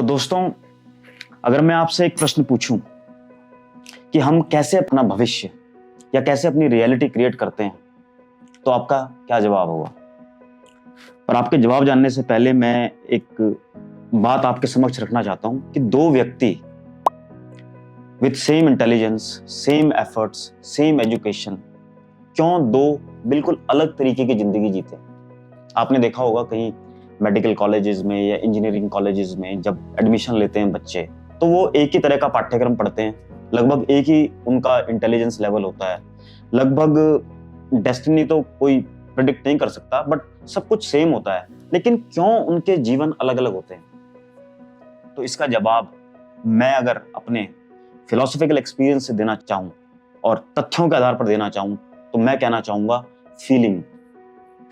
दोस्तों, अगर मैं आपसे एक प्रश्न पूछूं कि हम कैसे अपना भविष्य या कैसे अपनी रियलिटी क्रिएट करते हैं, तो आपका क्या जवाब होगा? पर आपके जवाब जानने से पहले मैं एक बात आपके समक्ष रखना चाहता हूं कि दो व्यक्ति with same intelligence, same efforts, same education क्यों दो बिल्कुल अलग तरीके की जिंदगी जीते? आपने देखा होगा कहीं मेडिकल कॉलेजेस में या इंजीनियरिंग कॉलेजेस में जब एडमिशन लेते हैं बच्चे, तो वो एक ही तरह का पाठ्यक्रम पढ़ते हैं, लगभग एक ही उनका इंटेलिजेंस लेवल होता है, लगभग डेस्टिनी तो कोई प्रेडिक्ट नहीं कर सकता, बट सब कुछ सेम होता है, लेकिन क्यों उनके जीवन अलग अलग होते हैं? तो इसका जवाब मैं अगर अपने फिलोसॉफिकल एक्सपीरियंस से देना चाहूं और तथ्यों के आधार पर देना चाहूं, तो मैं कहना चाहूंगा feeling.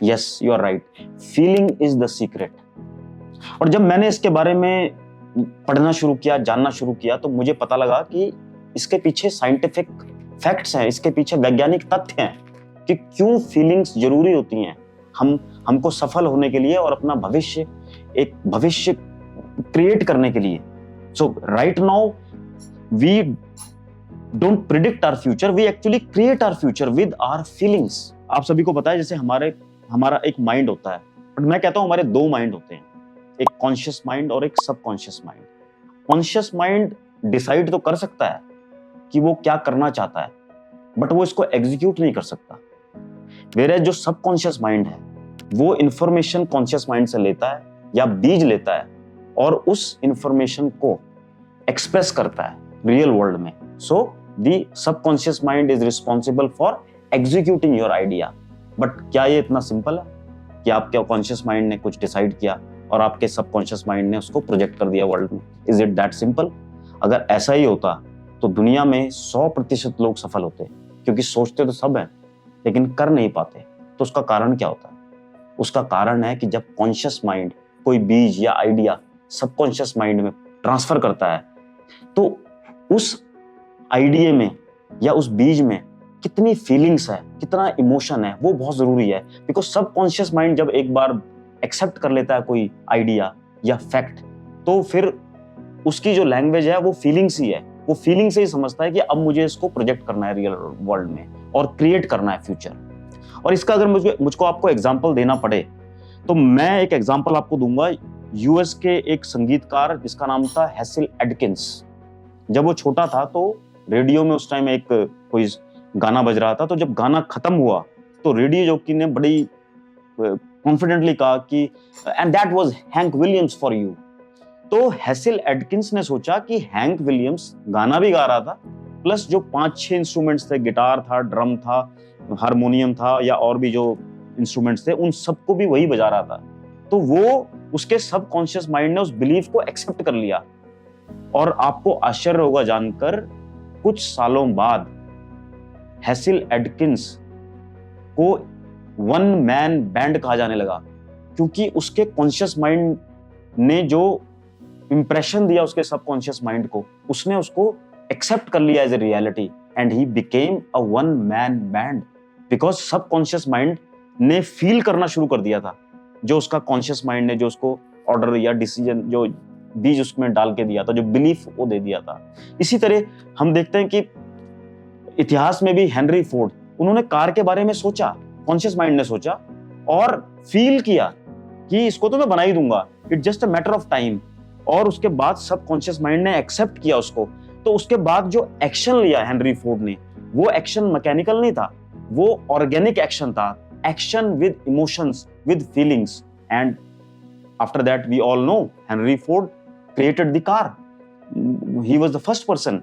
Yes, you are right, feeling is the secret. और जब मैंने इसके बारे में पढ़ना शुरू किया, जानना शुरू किया, तो मुझे पता लगा कि इसके पीछे साइंटिफिक फैक्ट्स हैं, इसके पीछे वैज्ञानिक तथ्य हैं कि क्यों फीलिंग्स जरूरी होती हैं हमको सफल होने के लिए और अपना एक भविष्य क्रिएट करने के लिए। So right now we don't predict our future, we actually create our future with our feelings. आप सभी को पता है, जैसे हमारा एक माइंड होता है, बट मैं कहता हूं हमारे दो माइंड होते हैं, एक कॉन्शियस माइंड और एक subconscious mind. Conscious mind decide तो कर सकता है कि वो क्या करना चाहता है, बट वो इसको एग्जीक्यूट नहीं कर सकता। वेयर जो सबकॉन्शियस माइंड है, वो इंफॉर्मेशन कॉन्शियस माइंड से लेता है या बीज लेता है और उस इंफॉर्मेशन को एक्सप्रेस करता है रियल वर्ल्ड में। So the subconscious mind is responsible for executing your idea. But क्या ये इतना सिंपल है कि आपके कॉन्शियस माइंड ने कुछ डिसाइड किया और आपके सबकॉन्शियस माइंड ने उसको प्रोजेक्ट कर दिया वर्ल्ड में? Is it that simple? अगर ऐसा ही होता तो दुनिया में 100% लोग सफल होते, क्योंकि सोचते तो सब हैं लेकिन कर नहीं पाते। तो उसका कारण क्या होता है? उसका कारण है कि जब कॉन्शियस माइंड कोई बीज या आइडिया सबकॉन्शियस माइंड में ट्रांसफर करता है, तो उस आइडिया में या उस बीज में कितनी फीलिंग्स है, कितना इमोशन है, वो बहुत जरूरी है। बिकॉज सबकॉन्शियस माइंड जब एक बार एक्सेप्ट कर लेता है कोई आइडिया या फैक्ट, तो फिर उसकी जो लैंग्वेज है वो फीलिंग्स ही है। वो फीलिंग से ही समझता है कि अब मुझे इसको प्रोजेक्ट करना है रियल वर्ल्ड में और क्रिएट करना है फ्यूचर। और इसका अगर मुझको आपको एग्जाम्पल देना पड़े, तो मैं एक एग्जाम्पल आपको दूंगा यूएस के एक संगीतकार जिसका नाम था हेसिल एडकिंस। जब वो छोटा था तो रेडियो में उस टाइम एक कोई गाना बज रहा था, तो जब गाना खत्म हुआ तो रेडियो जॉकी ने बड़ी कॉन्फिडेंटली कहा कि and that was hang Williams for you. तो हेसिल एडकिंस ने सोचा कि हैंक विलियम्स गाना भी गा रहा था, प्लस जो 5-6 इंस्ट्रूमेंट्स थे, गिटार था, ड्रम था, हारमोनियम था या और भी जो इंस्ट्रूमेंट्स थे, उन सबको भी वही बजा रहा था। तो वो उसके सबकॉन्शियस माइंड ने उस बिलीफ को एक्सेप्ट कर लिया। और आपको आश्चर्य होगा जानकर, कुछ सालों बाद हेसिल एडकिंस को वन मैन बैंड कहा जाने लगा, क्योंकि उसके कॉन्शियस माइंड ने जो इंप्रेशन दिया उसके सबकॉन्शियस माइंड को, उसने उसको एक्सेप्ट कर लिया as a reality and he became a one man band. Because subconscious mind ने फील करना शुरू कर दिया था जो उसका कॉन्शियस माइंड ने जो उसको ऑर्डर या डिसीजन, जो बीज उसमें डाल के दिया था, जो बिलीफ वो दे दिया था। इसी तरह हम देखते हैं कि इतिहास में भी हेनरी फोर्ड, उन्होंने कार के बारे में सोचा, कॉन्शियस माइंड ने सोचा और फील किया कि इसको तो मैं बना ही दूंगा, it's just a matter of time. और उसके बाद सबकॉन्शियस माइंड ने एक्सेप्ट किया उसको। तो उसके बाद जो एक्शन लिया हेनरी फोर्ड ने, वो एक्शन मैकेनिकल नहीं था, वो ऑर्गेनिक एक्शन था, action with emotions, with feelings. And after that we all know Henry Ford created the car. He was the first person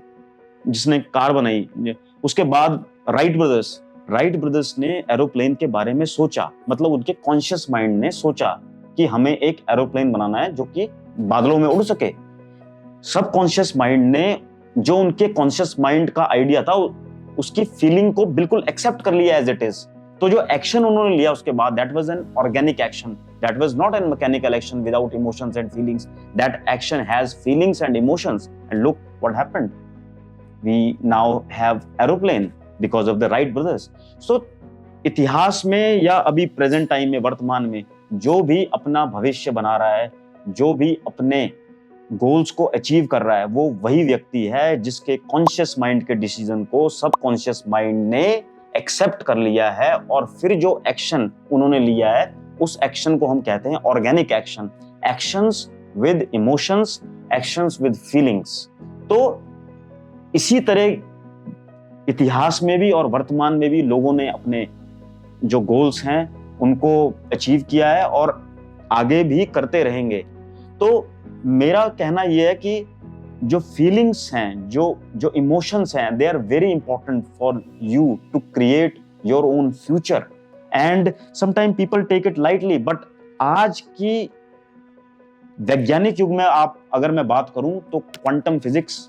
जिसने कार बनाई। उसके बाद राइट ब्रदर्स ने एरोप्लेन के बारे में सोचा, मतलब उनके कॉन्शियस माइंड ने सोचा कि हमें एक एरोप्लेन बनाना है जो कि बादलों में उड़ सके। सबकॉन्शियस माइंड ने जो उनके कॉन्शियस माइंड का आइडिया था, उसकी फीलिंग को बिल्कुल एक्सेप्ट कर लिया एज इट इज। तो जो एक्शन उन्होंने लिया उसके बाद, that was an organic action, that was not an mechanical action without emotions and feelings. That action has feelings and emotions, and look what happened, we now have aeroplane because of the Wright brothers. So इतिहास में या अभी present time में, वर्तमान में, जो भी अपना भविष्य बना रहा है, जो भी अपने गोल्स को अचीव कर रहा है वो वही व्यक्ति है जिसके कॉन्शियस माइंड के डिसीजन को सबकॉन्शियस माइंड ने एक्सेप्ट कर लिया है, और फिर जो एक्शन उन्होंने लिया है उस एक्शन को हम कहते हैं organic action. Actions with emotions, actions with feelings. तो इसी तरह इतिहास में भी और वर्तमान में भी लोगों ने अपने जो गोल्स हैं उनको अचीव किया है और आगे भी करते रहेंगे। तो मेरा कहना यह है कि जो फीलिंग्स हैं, जो इमोशंस हैं, they are very important for you to create your own future, and sometime people take it lightly. But आज की वैज्ञानिक युग में अगर मैं बात करूं तो क्वांटम फिजिक्स,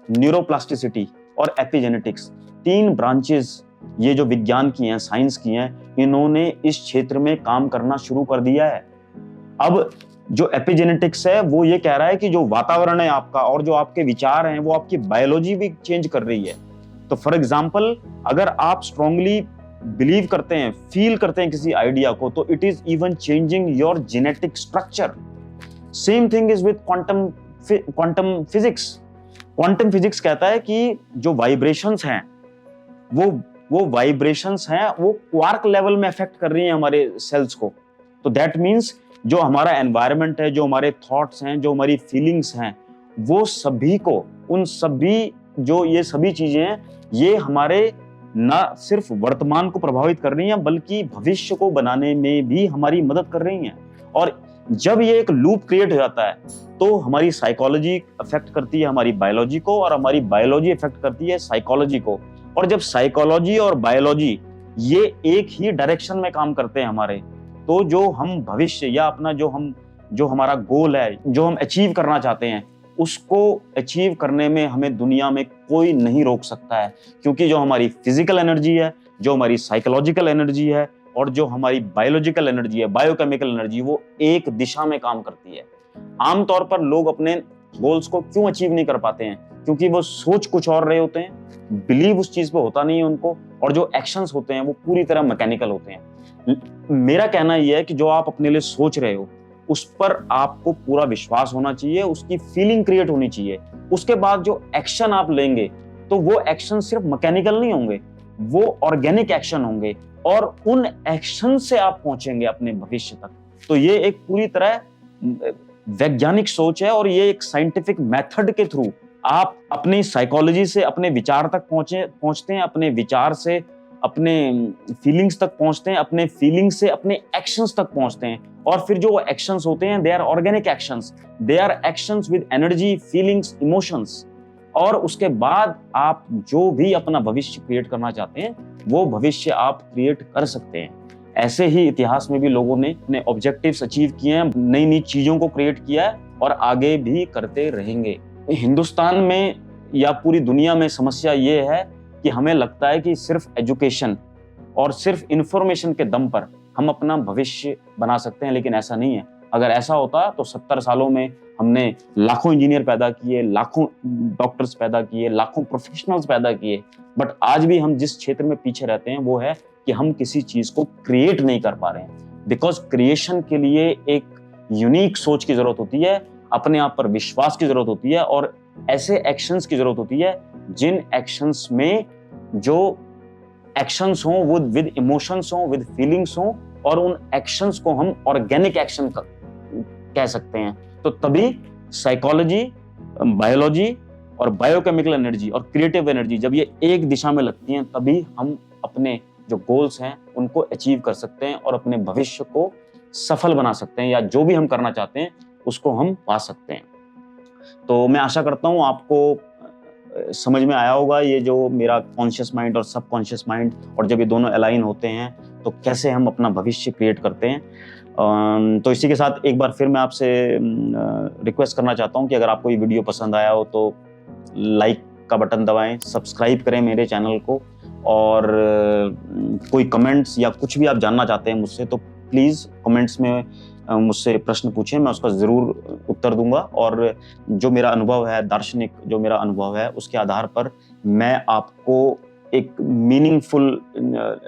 न्यूरोप्लास्टिसिटी और एपिजेनेटिक्स, 3 ब्रांचेस ये जो विज्ञान की हैं, साइंस की हैं, इन्होंने इस क्षेत्र में काम करना शुरू कर दिया है। अब जो एपिजेनेटिक्स है वो ये कह रहा है कि जो वातावरण है आपका और जो आपके विचार हैं वो आपकी बायोलॉजी भी चेंज कर रही है। तो फॉर एग्जांपल, अगर आप स्ट्रांगली बिलीव करते हैं, फील करते हैं किसी आइडिया को, तो it is even changing your genetic structure. Same thing is with quantum physics. Quantum physics कहता है कि जो वाइब्रेशंस हैं वो वाइब्रेशंस हैं वो क्वार्क लेवल में अफेक्ट कर रही हैं हमारे सेल्स को। तो दैट मीन्स जो हमारा एनवायरनमेंट है, जो हमारे थॉट्स हैं, जो हमारी फीलिंग्स हैं, वो सभी को, उन सभी जो ये सभी चीजें हैं, ये हमारे ना सिर्फ वर्तमान को प्रभावित कर रही हैं बल्कि भविष्य को बनाने में भी हमारी मदद कर रही हैं। और जब ये एक लूप क्रिएट हो जाता है तो हमारी साइकोलॉजी अफेक्ट करती है हमारी बायोलॉजी को, और हमारी बायोलॉजी अफेक्ट करती है साइकोलॉजी को। और जब साइकोलॉजी और बायोलॉजी ये एक ही डायरेक्शन में काम करते हैं हमारे, तो जो हम भविष्य या अपना जो हमारा गोल है, जो हम अचीव करना चाहते हैं, उसको अचीव करने में हमें दुनिया में कोई नहीं रोक सकता है। क्योंकि जो हमारी फिजिकल एनर्जी है, जो हमारी साइकोलॉजिकल एनर्जी है और जो हमारी बायोलॉजिकल एनर्जी है, बायोकेमिकल एनर्जी, वो एक दिशा में काम करती है। आमतौर पर लोग अपने गोल्स को क्यों अचीव नहीं कर पाते हैं? क्योंकि वो सोच कुछ और रहे होते हैं, बिलीव उस चीज पे होता नहीं है उनको, और जो एक्शंस होते हैं वो पूरी तरह मैकेनिकल होते हैं। मेरा कहना यह है कि जो आप अपने लिए सोच रहे हो उस पर आपको पूरा विश्वास होना चाहिए, उसकी फीलिंग क्रिएट होनी चाहिए। उसके बाद जो एक्शन आप लेंगे तो वो एक्शन सिर्फ मैकेनिकल नहीं होंगे, वो ऑर्गेनिक एक्शन होंगे, और उन एक्शन से आप पहुंचेंगे अपने भविष्य तक। तो ये एक पूरी तरह वैज्ञानिक सोच है, और ये एक साइंटिफिक मेथड के थ्रू आप अपनी साइकोलॉजी से अपने विचार तक पहुंचते हैं, अपने विचार से अपने फीलिंग्स तक पहुंचते हैं, अपने फीलिंग्स से अपने एक्शंस तक पहुंचते हैं। और फिर जो एक्शंस होते हैं, they are organic actions, they are actions with energy, feelings, emotions. और उसके बाद आप जो भी अपना भविष्य क्रिएट करना चाहते हैं वो भविष्य आप क्रिएट कर सकते हैं। ऐसे ही इतिहास में भी लोगों ने अपने ऑब्जेक्टिव्स अचीव किए हैं, नई नई चीजों को क्रिएट किया है और आगे भी करते रहेंगे। हिंदुस्तान में या पूरी दुनिया में समस्या ये है कि हमें लगता है कि सिर्फ एजुकेशन और सिर्फ इंफॉर्मेशन के दम पर हम अपना भविष्य बना सकते हैं, लेकिन ऐसा नहीं है। अगर ऐसा होता तो 70 सालों में हमने लाखों इंजीनियर पैदा किए, लाखों डॉक्टर्स पैदा किए, लाखों प्रोफेशनल्स पैदा किए। बट आज भी हम जिस क्षेत्र में पीछे रहते हैं वो है कि हम किसी चीज को क्रिएट नहीं कर पा रहे हैं। बिकॉज क्रिएशन के लिए एक यूनिक सोच की जरूरत होती है, अपने आप पर विश्वास की जरूरत होती है, और ऐसे एक्शंस की जरूरत होती है जिन एक्शंस में जो एक्शंस हों वो विद इमोशंस हों, विद फीलिंग्स हों, और उन एक्शंस को हम ऑर्गेनिक एक्शन कह सकते हैं। तो तभी साइकोलॉजी, बायोलॉजी और बायोकेमिकल एनर्जी और क्रिएटिव एनर्जी जब ये एक दिशा में लगती हैं, तभी हम अपने जो गोल्स हैं उनको अचीव कर सकते हैं और अपने भविष्य को सफल बना सकते हैं, या जो भी हम करना चाहते हैं उसको हम पा सकते हैं। तो मैं आशा करता हूँ आपको समझ में आया होगा ये जो मेरा कॉन्शियस माइंड और सबकॉन्शियस माइंड, और जब ये दोनों अलाइन होते हैं तो कैसे हम अपना भविष्य क्रिएट करते हैं। तो इसी के साथ एक बार फिर मैं आपसे रिक्वेस्ट करना चाहता हूँ कि अगर आपको ये वीडियो पसंद आया हो तो लाइक का बटन दबाएं, सब्सक्राइब करें मेरे चैनल को, और कोई कमेंट्स या कुछ भी आप जानना चाहते हैं मुझसे तो प्लीज़ कमेंट्स में मुझसे प्रश्न पूछें, मैं उसका ज़रूर उत्तर दूंगा। और जो मेरा अनुभव है, दार्शनिक जो मेरा अनुभव है, उसके आधार पर मैं आपको एक मीनिंगफुल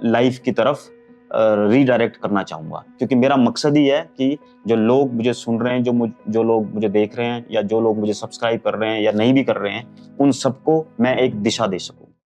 लाइफ की तरफ रीडायरेक्ट करना चाहूँगा, क्योंकि मेरा मकसद ही है कि जो लोग मुझे सुन रहे हैं, जो लोग मुझे देख रहे हैं, या जो लोग मुझे सब्सक्राइब कर रहे हैं या नहीं भी कर रहे हैं, उन सबको मैं एक दिशा दे सकूँ।